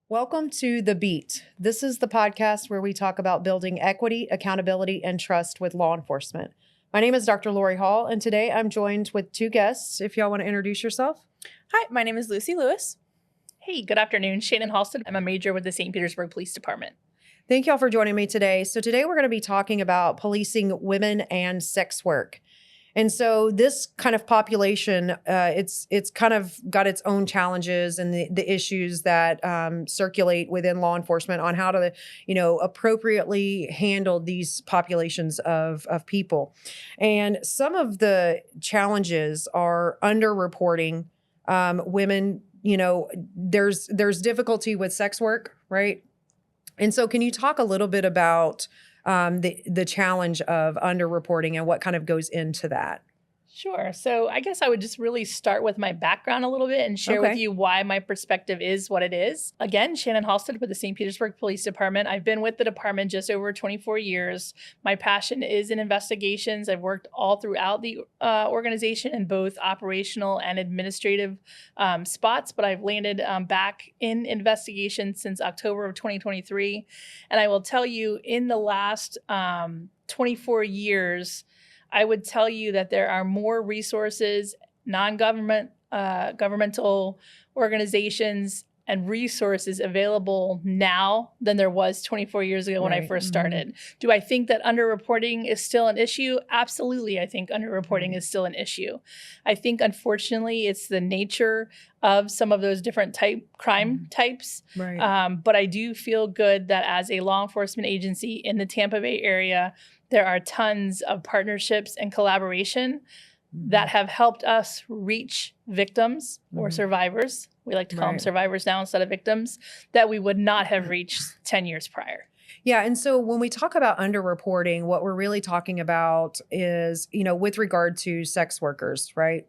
Welcome to The Beat. This is the podcast where we talk about building equity, accountability, and trust with law enforcement. My name is Dr. Lori Hall, and today I'm joined with two guests. If y'all want to introduce yourself. Hi, my name is Lucy Lewis. Hey, good afternoon. Shannon Halsted. I'm a major with the St. Petersburg Police Department. Thank y'all for joining me today. So today we're going to be talking about policing women and sex work. And so this kind of population, it's kind of got its own challenges and the issues that circulate within law enforcement on how to, appropriately handle these populations of people. And some of the challenges are underreporting women. There's difficulty with sex work, right? And so can you talk a little bit about the challenge of underreporting and what kind of goes into that? Sure. So I guess I would just really start with my background a little bit and share with you why my perspective is what it is. Again, Shannon Halsted with the St. Petersburg Police Department. I've been with the department just over 24 years. My passion is in investigations. I've worked all throughout the organization in both operational and administrative spots, but I've landed back in investigation since October of 2023. And I will tell you, in the last 24 years, I would tell you that there are more resources, governmental organizations and resources available now than there was 24 years ago when I first started. Do I think that underreporting is still an issue? Absolutely. I think underreporting is still an issue. I think, unfortunately, it's the nature of some of those different crime types. But I do feel good that as a law enforcement agency in the Tampa Bay area, there are tons of partnerships and collaboration that have helped us reach victims or survivors. We like to call them survivors now instead of victims, that we would not have reached 10 years prior. Yeah. And so when we talk about underreporting, what we're really talking about is, with regard to sex workers, right?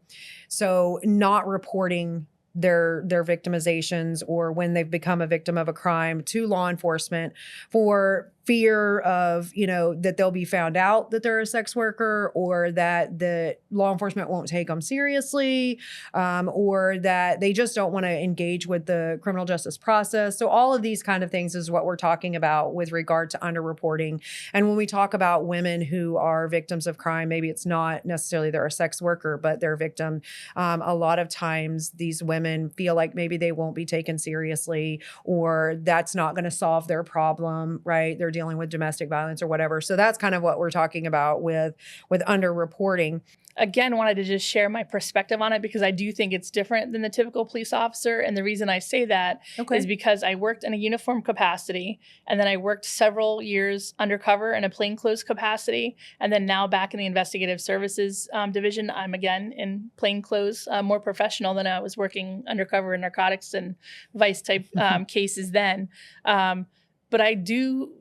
So not reporting their victimizations or when they've become a victim of a crime to law enforcement for fear of, that they'll be found out that they're a sex worker, or that the law enforcement won't take them seriously, or that they just don't want to engage with the criminal justice process. So all of these kind of things is what we're talking about with regard to underreporting. And when we talk about women who are victims of crime, maybe it's not necessarily they're a sex worker, but they're a victim. A lot of times these women feel like maybe they won't be taken seriously, or that's not going to solve their problem, right? They're dealing with domestic violence or whatever. So that's kind of what we're talking about with underreporting. Again, wanted to just share my perspective on it because I do think it's different than the typical police officer. And the reason I say that is because I worked in a uniform capacity, and then I worked several years undercover in a plainclothes capacity. And then now back in the investigative services division, I'm again in plainclothes, more professional than I was working undercover in narcotics and vice type cases then. But I do,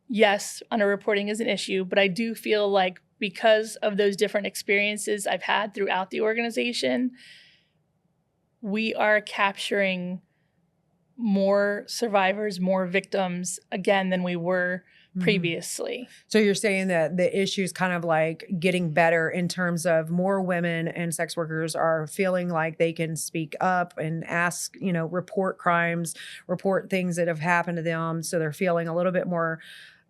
yes, underreporting is an issue, but I do feel like because of those different experiences I've had throughout the organization, we are capturing more survivors, more victims, again, than we were previously. So you're saying that the issue is kind of like getting better in terms of more women and sex workers are feeling like they can speak up and ask, report crimes, report things that have happened to them. So they're feeling a little bit more,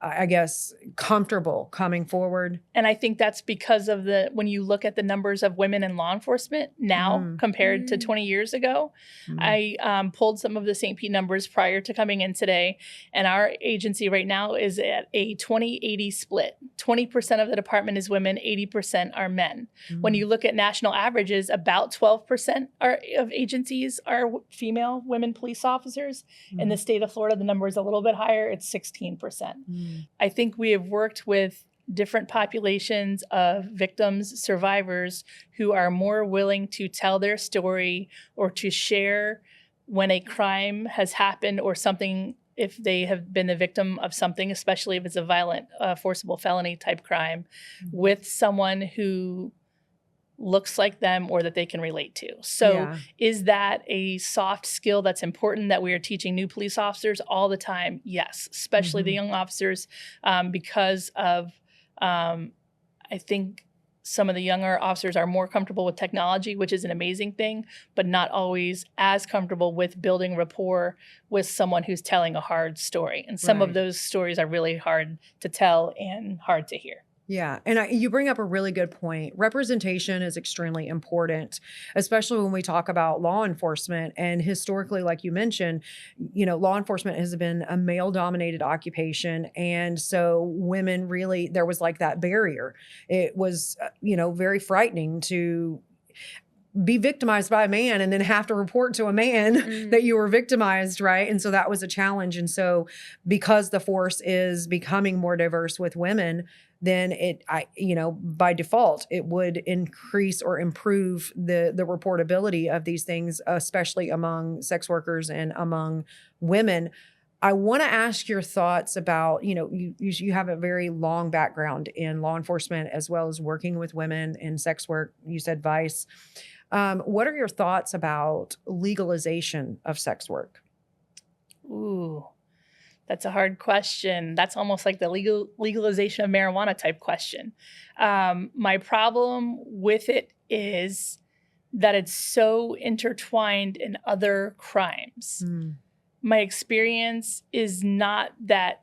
I guess, comfortable coming forward. And I think that's because of when you look at the numbers of women in law enforcement now compared to 20 years ago. I pulled some of the St. Pete numbers prior to coming in today, and our agency right now is at a 20-80 split. 20% of the department is women, 80% are men. When you look at national averages, about 12% of agencies are female women police officers. In the state of Florida, the number is a little bit higher. It's 16%. I think we have worked with different populations of victims, survivors who are more willing to tell their story or to share when a crime has happened or something, if they have been the victim of something, especially if it's a violent, forcible felony type crime, with someone who looks like them or that they can relate to. So is that a soft skill that's important that we are teaching new police officers all the time? Yes, especially the young officers, because of, I think, some of the younger officers are more comfortable with technology, which is an amazing thing, but not always as comfortable with building rapport with someone who's telling a hard story. And some of those stories are really hard to tell and hard to hear. Yeah. And you bring up a really good point. Representation is extremely important, especially when we talk about law enforcement. And historically, like you mentioned, law enforcement has been a male dominated occupation. And so women really, there was like that barrier. It was, very frightening to be victimized by a man and then have to report to a man that you were victimized, right? And so that was a challenge. And so because the force is becoming more diverse with women, then by default, it would increase or improve the reportability of these things, especially among sex workers and among women. I want to ask your thoughts about, you have a very long background in law enforcement as well as working with women in sex work. You said Vice. What are your thoughts about legalization of sex work? Ooh, that's a hard question. That's almost like the legalization of marijuana type question. My problem with it is that it's so intertwined in other crimes. My experience is not that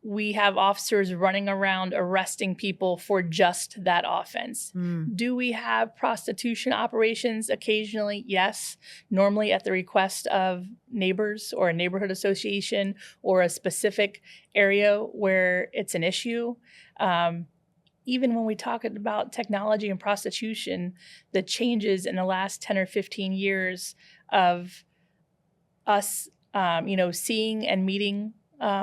we have officers running around arresting people for just that offense. Do we have prostitution operations occasionally? Yes. Normally at the request of neighbors or a neighborhood association or a specific area where it's an issue. Even when we talk about technology and prostitution, the changes in the last 10 or 15 years of us, seeing and meeting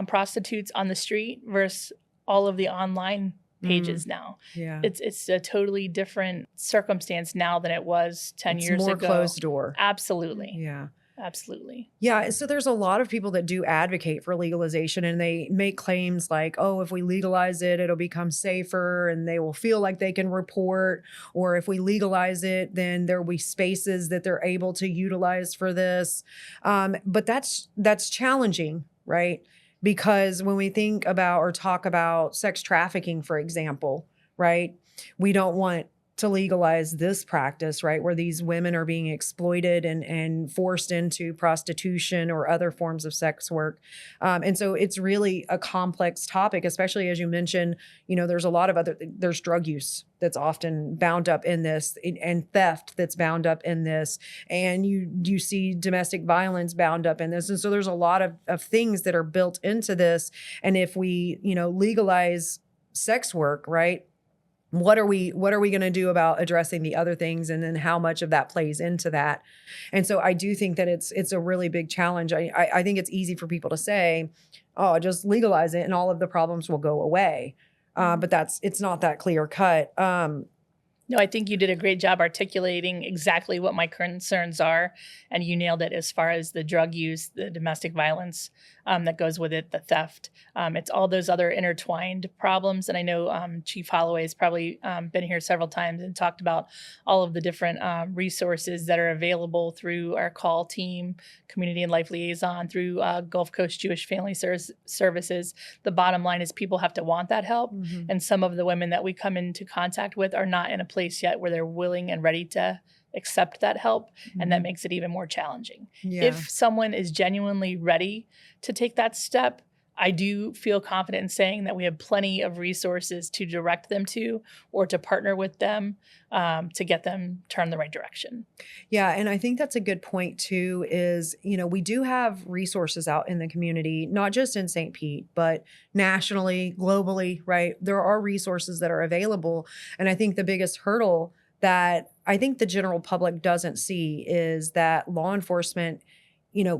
prostitutes on the street versus all of the online pages now. Yeah. It's a totally different circumstance now than it was 10 years ago. More closed door. Absolutely. Yeah. Absolutely. Yeah. So there's a lot of people that do advocate for legalization, and they make claims like, oh, if we legalize it, it'll become safer and they will feel like they can report. Or if we legalize it, then there will be spaces that they're able to utilize for this. But that's challenging, right? Because when we think about or talk about sex trafficking, for example, right, we don't want to legalize this practice, right, where these women are being exploited and forced into prostitution or other forms of sex work. And so it's really a complex topic, especially as you mentioned, there's a lot of there's drug use that's often bound up in this, and theft that's bound up in this. And you see domestic violence bound up in this. And so there's a lot of things that are built into this. And if we, legalize sex work, right, what are we going to do about addressing the other things, and then how much of that plays into that? And so I do think that it's a really big challenge. I think it's easy for people to say, oh, just legalize it and all of the problems will go away. But it's not that clear cut. No, I think you did a great job articulating exactly what my concerns are, and you nailed it as far as the drug use, the domestic violence that goes with it, the theft. It's all those other intertwined problems. And I know Chief Holloway has probably been here several times and talked about all of the different resources that are available through our call team, Community and Life Liaison, through Gulf Coast Jewish Family Services. The bottom line is people have to want that help. And some of the women that we come into contact with are not in a place yet where they're willing and ready to accept that help. And that makes it even more challenging. Yeah. If someone is genuinely ready to take that step, I do feel confident in saying that we have plenty of resources to direct them to, or to partner with them to get them turned the right direction. Yeah. And I think that's a good point too, is, we do have resources out in the community, not just in St. Pete, but nationally, globally, right? There are resources that are available. And I think the biggest hurdle that I think the general public doesn't see is that law enforcement,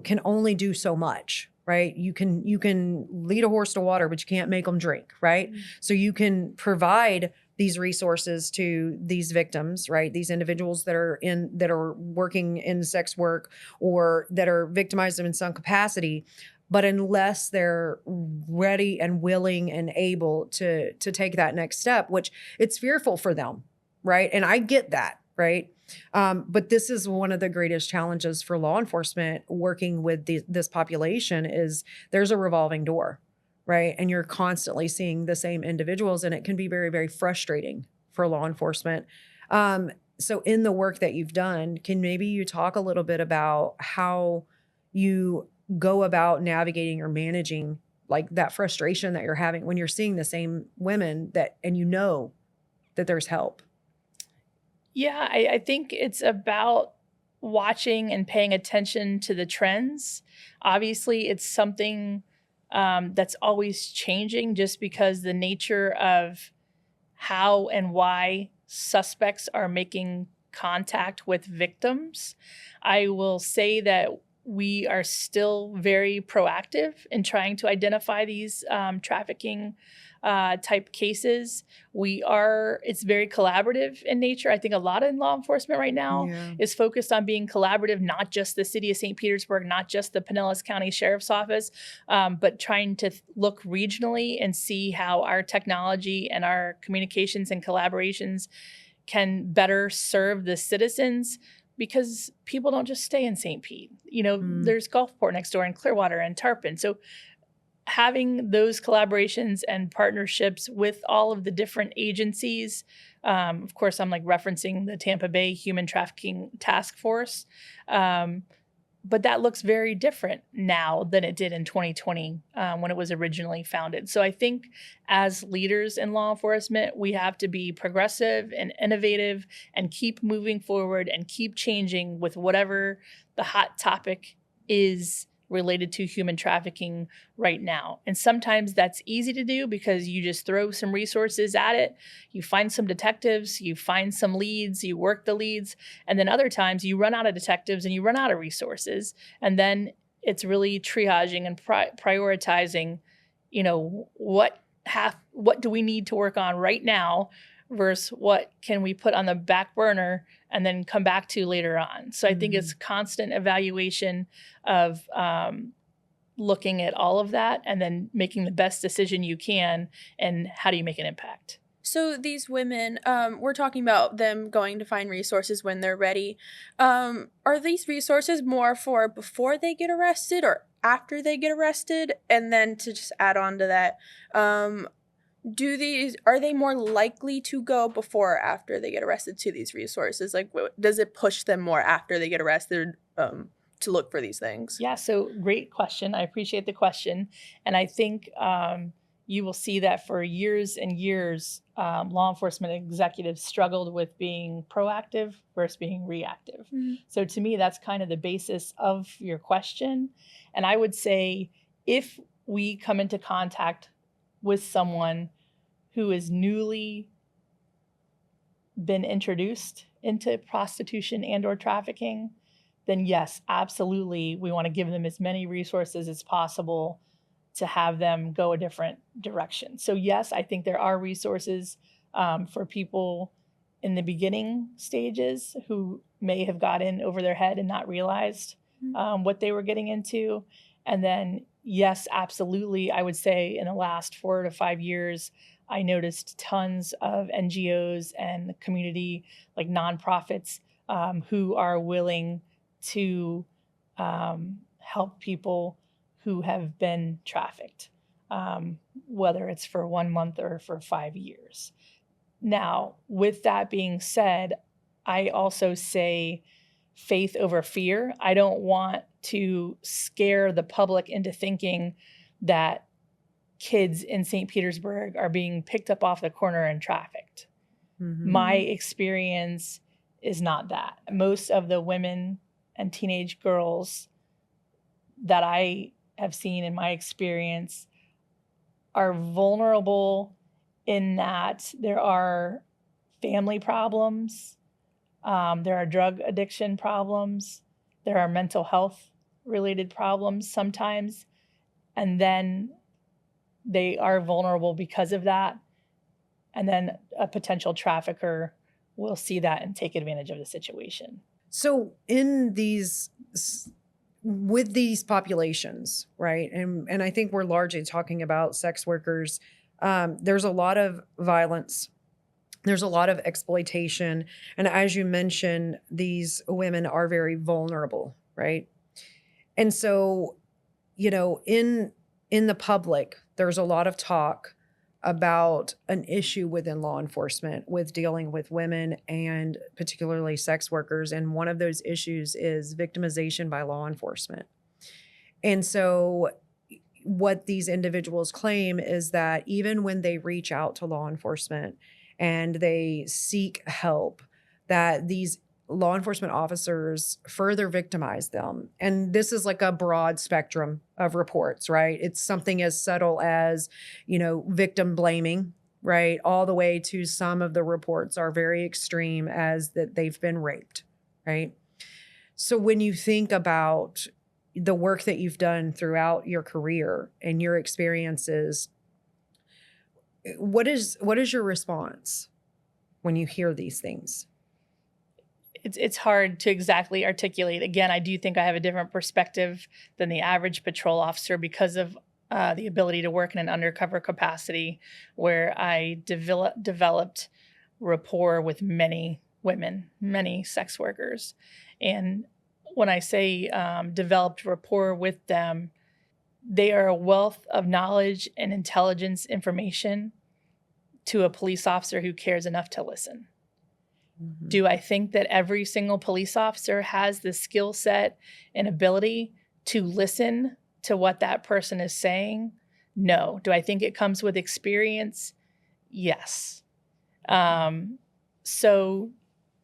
can only do so much. Right. You can lead a horse to water, but you can't make them drink. Right. So you can provide these resources to these victims, right? These individuals that are working in sex work or that are victimized in some capacity. But unless they're ready and willing and able to take that next step, which it's fearful for them. Right. And I get that. Right. But this is one of the greatest challenges for law enforcement working with this population is there's a revolving door, right? And you're constantly seeing the same individuals, and it can be very, very frustrating for law enforcement. So in the work that you've done, can maybe you talk a little bit about how you go about navigating or managing like that frustration that you're having when you're seeing the same women that, and you know that there's help? Yeah, I think it's about watching and paying attention to the trends. Obviously, it's something that's always changing just because the nature of how and why suspects are making contact with victims. I will say that we are still very proactive in trying to identify these trafficking type cases. It's very collaborative in nature. I think a lot in law enforcement right now is focused on being collaborative, not just the city of St. Petersburg, not just the Pinellas County Sheriff's Office, but trying to look regionally and see how our technology and our communications and collaborations can better serve the citizens, because people don't just stay in St. Pete. There's Gulfport next door and Clearwater and Tarpon. So having those collaborations and partnerships with all of the different agencies, of course, I'm like referencing the Tampa Bay Human Trafficking Task Force, but that looks very different now than it did in 2020 when it was originally founded. So I think as leaders in law enforcement, we have to be progressive and innovative and keep moving forward and keep changing with whatever the hot topic is related to human trafficking right now. And sometimes that's easy to do because you just throw some resources at it. You find some detectives, you find some leads, you work the leads. And then other times you run out of detectives and you run out of resources. And then it's really triaging and prioritizing, what do we need to work on right now versus what can we put on the back burner and then come back to later on. So I think it's constant evaluation of looking at all of that and then making the best decision you can, and how do you make an impact. So these women, we're talking about them going to find resources when they're ready. Are these resources more for before they get arrested or after they get arrested? And then to just add on to that, are they more likely to go before or after they get arrested to these resources? Like, does it push them more after they get arrested to look for these things? Yeah, so great question. I appreciate the question. And I think you will see that for years and years, law enforcement executives struggled with being proactive versus being reactive. So to me, that's kind of the basis of your question. And I would say if we come into contact with someone who is newly been introduced into prostitution and or trafficking, then yes, absolutely, we want to give them as many resources as possible to have them go a different direction. So yes, I think there are resources for people in the beginning stages who may have got in over their head and not realized what they were getting into. And then yes, absolutely, I would say in the last 4 to 5 years, I noticed tons of NGOs and community, like nonprofits, who are willing to help people who have been trafficked, whether it's for 1 month or for 5 years. Now, with that being said, I also say faith over fear. I don't want to scare the public into thinking that kids in St. Petersburg are being picked up off the corner and trafficked. My experience is not that. Most of the women and teenage girls that I have seen in my experience are vulnerable in that there are family problems, there are drug addiction problems, there are mental health related problems sometimes, and then they are vulnerable because of that. And then a potential trafficker will see that and take advantage of the situation. So with these populations, right? And I think we're largely talking about sex workers. There's a lot of violence. There's a lot of exploitation. And as you mentioned, these women are very vulnerable, right? And so, in the public, there's a lot of talk about an issue within law enforcement with dealing with women and particularly sex workers. And one of those issues is victimization by law enforcement. And so what these individuals claim is that even when they reach out to law enforcement and they seek help, that these law enforcement officers further victimize them. And this is like a broad spectrum of reports, right? It's something as subtle as, victim blaming, right? All the way to some of the reports are very extreme as that they've been raped, right? So when you think about the work that you've done throughout your career and your experiences, what is your response when you hear these things? It's hard to exactly articulate. Again, I do think I have a different perspective than the average patrol officer because of the ability to work in an undercover capacity where I developed rapport with many women, many sex workers. And when I say developed rapport with them, they are a wealth of knowledge and intelligence information to a police officer who cares enough to listen. Mm-hmm. Do I think that every single police officer has the skill set and ability to listen to what that person is saying? No. Do I think it comes with experience? Yes. So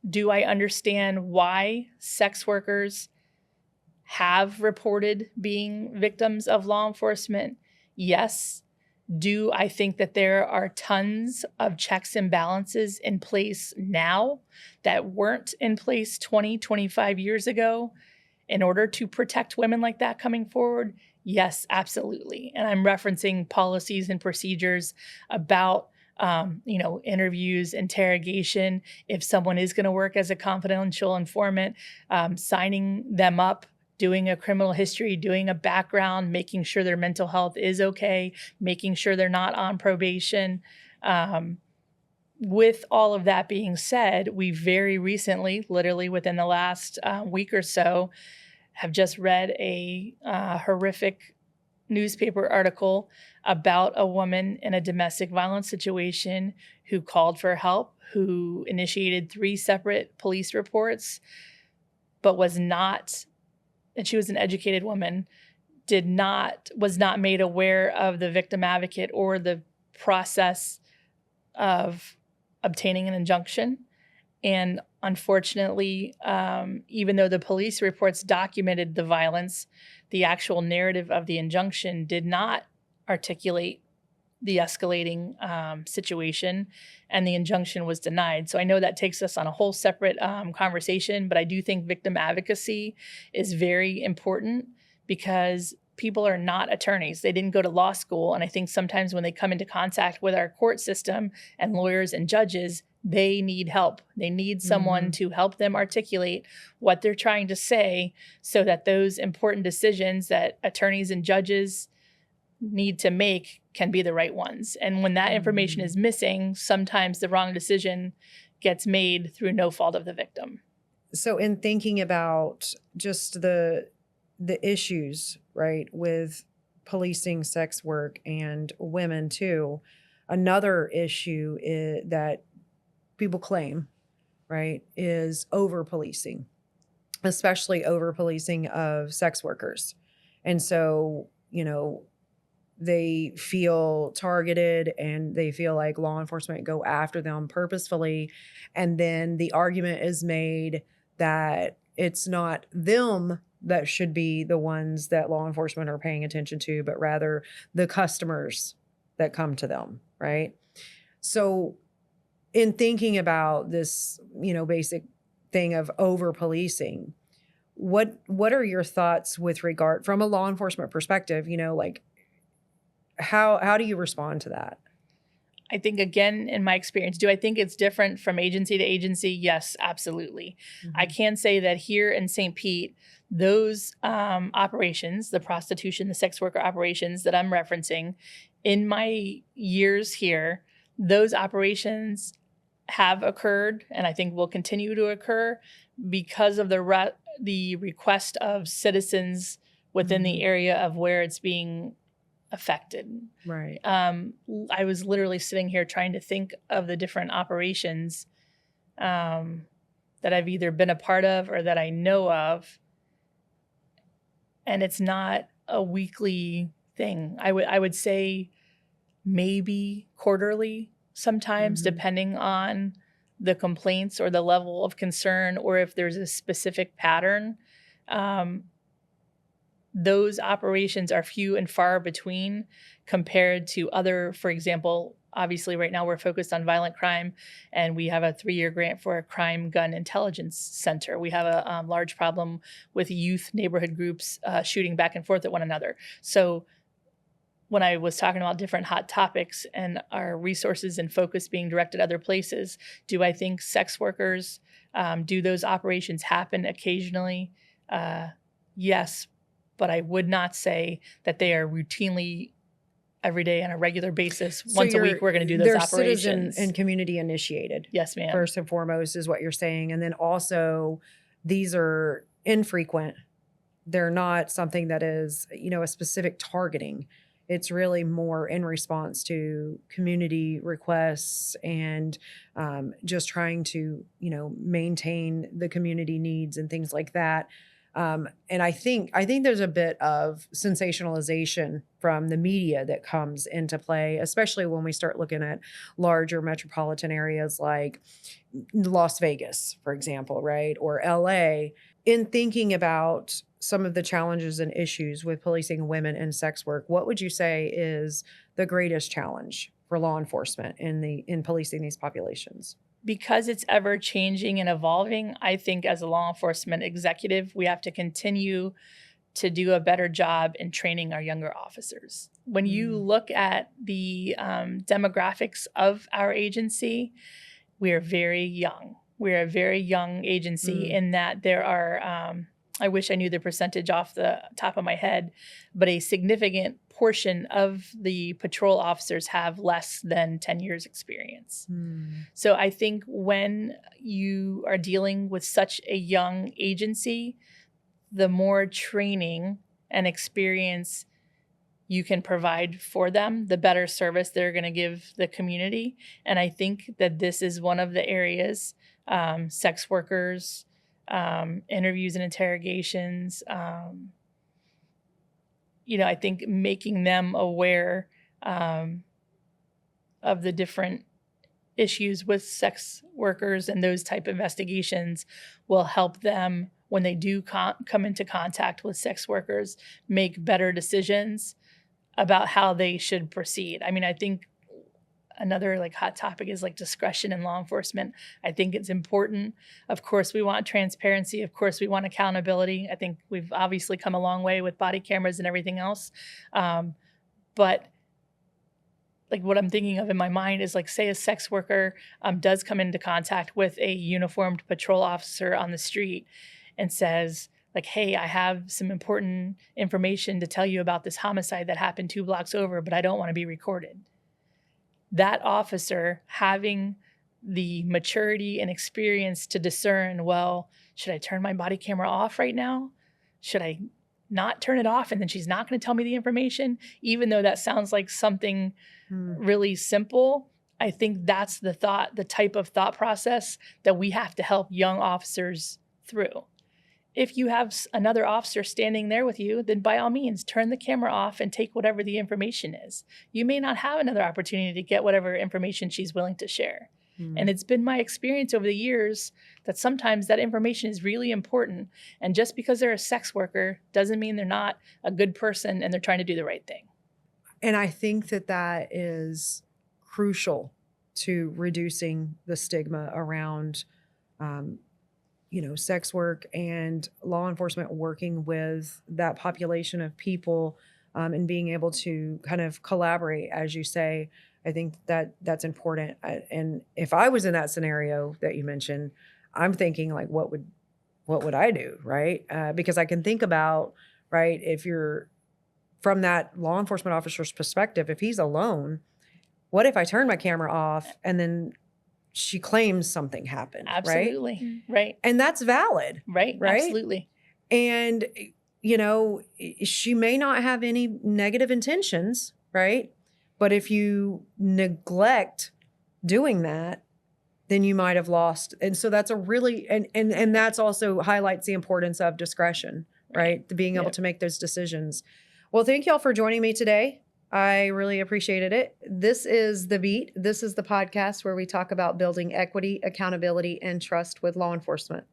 do I understand why sex workers have reported being victims of law enforcement? Yes. Do I think that there are tons of checks and balances in place now that weren't in place 20, 25 years ago in order to protect women like that coming forward? Yes, absolutely. And I'm referencing policies and procedures about interviews, interrogation, if someone is going to work as a confidential informant, signing them up, doing a criminal history, doing a background, making sure their mental health is okay, making sure they're not on probation. With all of that being said, we very recently, literally within the last week or so, have just read a horrific newspaper article about a woman in a domestic violence situation who called for help, who initiated 3 separate police reports, but was not, and she was an educated woman, was not made aware of the victim advocate or the process of obtaining an injunction. And unfortunately, even though the police reports documented the violence, the actual narrative of the injunction did not articulate the escalating situation, and the injunction was denied. So I know that takes us on a whole separate conversation, but I do think victim advocacy is very important because people are not attorneys. They didn't go to law school. And I think sometimes when they come into contact with our court system and lawyers and judges, they need help. They need someone to help them articulate what they're trying to say so that those important decisions that attorneys and judges need to make can be the right ones. And when that information is missing, sometimes the wrong decision gets made through no fault of the victim. So in thinking about just the issues, right, with policing sex work and women too, another issue that people claim, right, is over-policing, especially over-policing of sex workers. And so, they feel targeted and they feel like law enforcement go after them purposefully. And then the argument is made that it's not them that should be the ones that law enforcement are paying attention to, but rather the customers that come to them, right? So in thinking about this, basic thing of over-policing, what are your thoughts with regard, from a law enforcement perspective, how do you respond to that? I think, again, in my experience, do I think it's different from agency to agency? Yes, absolutely. I can say that here in St. Pete, those operations, the prostitution, the sex worker operations that I'm referencing, in my years here, those operations have occurred and I think will continue to occur because of the request of citizens within the area of where it's being affected. Right. I was literally sitting here trying to think of the different operations that I've either been a part of or that I know of. And it's not a weekly thing. I would say maybe quarterly sometimes, depending on the complaints or the level of concern, or if there's a specific pattern. Those operations are few and far between compared to other, for example, obviously right now we're focused on violent crime, and we have a 3-year grant for a crime gun intelligence center. We have a large problem with youth neighborhood groups shooting back and forth at one another. So when I was talking about different hot topics and our resources and focus being directed other places, do I think sex workers, do those operations happen occasionally? Yes, but I would not say that they are routinely every day on a regular basis. So Once a week, we're going to do those they're operations. citizen and community initiated. Yes, ma'am. First and foremost is what you're saying. And then also these are infrequent. They're not something that is, a specific targeting. It's really more in response to community requests and just trying to, maintain the community needs and things like that. And I think there's a bit of sensationalization from the media that comes into play, especially when we start looking at larger metropolitan areas like Las Vegas, for example, right? Or LA, in thinking about some of the challenges and issues with policing women in sex work. What would you say is the greatest challenge for law enforcement in policing these populations? Because it's ever changing and evolving, I think as a law enforcement executive, we have to continue to do a better job in training our younger officers. When you look at the demographics of our agency, we are very young. We're a very young agency in that there are, I wish I knew the percentage off the top of my head, but a significant portion of the patrol officers have less than 10 years experience. So I think when you are dealing with such a young agency, the more training and experience you can provide for them, the better service they're going to give the community. And I think that this is one of the areas, sex workers, interviews and interrogations, I think making them aware of the different issues with sex workers and those type of investigations will help them when they do come into contact with sex workers, make better decisions about how they should proceed. I mean, I think another hot topic is discretion in law enforcement. I think it's important. Of course, we want transparency. Of course, we want accountability. I think we've obviously come a long way with body cameras and everything else. But what I'm thinking of in my mind is say a sex worker does come into contact with a uniformed patrol officer on the street and says, hey, I have some important information to tell you about this homicide that happened 2 blocks over, but I don't want to be recorded. That officer having the maturity and experience to discern, well, should I turn my body camera off right now? Should I not turn it off and then she's not going to tell me the information? Even though that sounds like something really simple, I think that's the type of thought process that we have to help young officers through. If you have another officer standing there with you, then by all means, turn the camera off and take whatever the information is. You may not have another opportunity to get whatever information she's willing to share. And it's been my experience over the years that sometimes that information is really important. And just because they're a sex worker doesn't mean they're not a good person and they're trying to do the right thing. And I think that is crucial to reducing the stigma around sex work and law enforcement working with that population of people and being able to kind of collaborate, as you say. I think that's important. And if I was in that scenario that you mentioned, I'm thinking what would I do, right? Because I can think about, right, if you're from that law enforcement officer's perspective, if he's alone, what if I turn my camera off and then she claims something happened? Absolutely. Right? And that's valid. Right. Absolutely. And she may not have any negative intentions, right? But if you neglect doing that, then you might have lost. And so that's a really, and that's also highlights the importance of discretion, right? The being able to make those decisions. Well, thank y'all for joining me today. I really appreciated it. This is The Beat. This is the podcast where we talk about building equity, accountability, and trust with law enforcement.